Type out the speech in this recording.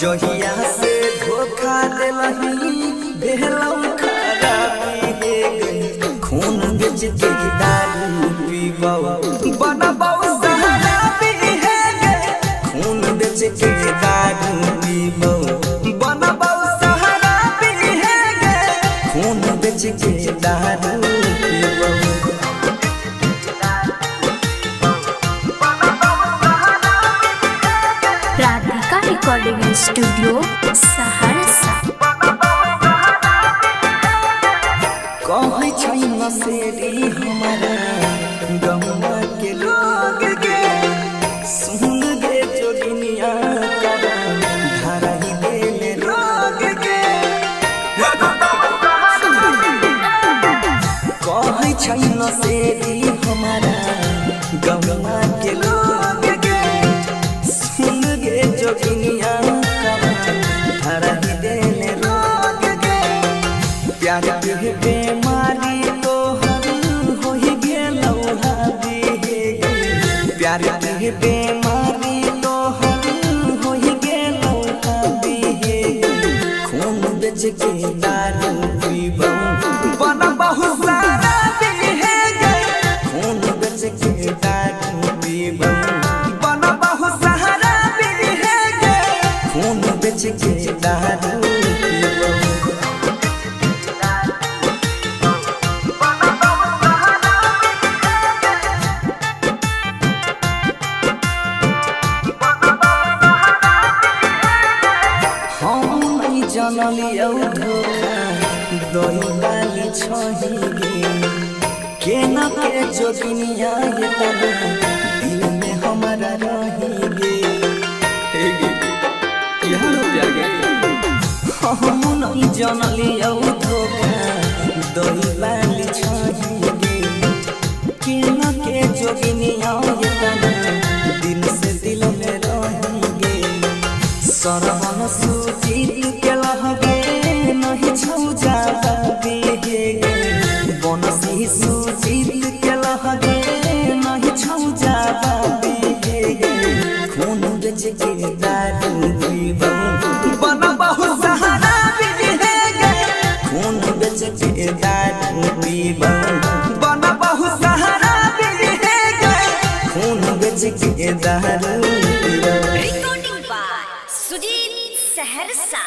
जहिया से धोखा दिलही बेहलौ खराबी हे गई खून बेच के दारू पीबौ बनबौ शराबी हे गई खून बेच के दारू पीबौ बनबौ शराबी हे गई खून बेच के दारू पीबौ। Radhika recording studio Saharsa. कहै छै नसेरी हमारा गौवा के लोग गे सुन गे जोगिनिया करा धारा ही देले रोग गे कहै छै नसेरी हमारा गौवा के लोग गे सुन गे जोगिनिया करा धारा ही देले रोग गे प्यार के बेमारी तो हो ही गेलौ हादी हे गई प्यार के बेमारी तो हो ही गेलौ हादी हे गई खून बेच के दारू पीबौ बनबौ शराबी हे गई खून बेच के दारू पीबौ बनबौ शराबी हे गई खून बेच के दारू पीबौ। जनलियौ धोखा दही डाली छही गे केना के जोगिनिया ये तना दिल में हमारा रही गे हे गे यहाँ प्यार गे हम नहीं जनलियौ धोखा दही डाली छही गे केना के जोगिनिया ये तना दिल से दिल में रही गे सरवन सुजीत के लहगे नहीं छौ जाबी हे गे बनसी सुजीत के लहगे नहीं छौ जाबी हे गे खून बेच के दारू पीबौ बनबौ शराबी हे गे खून बेच के दारू पीबौ बनबौ शराबी हे गे खून बेच के दारू पीबौ। Recording by Sujeet Saharsa.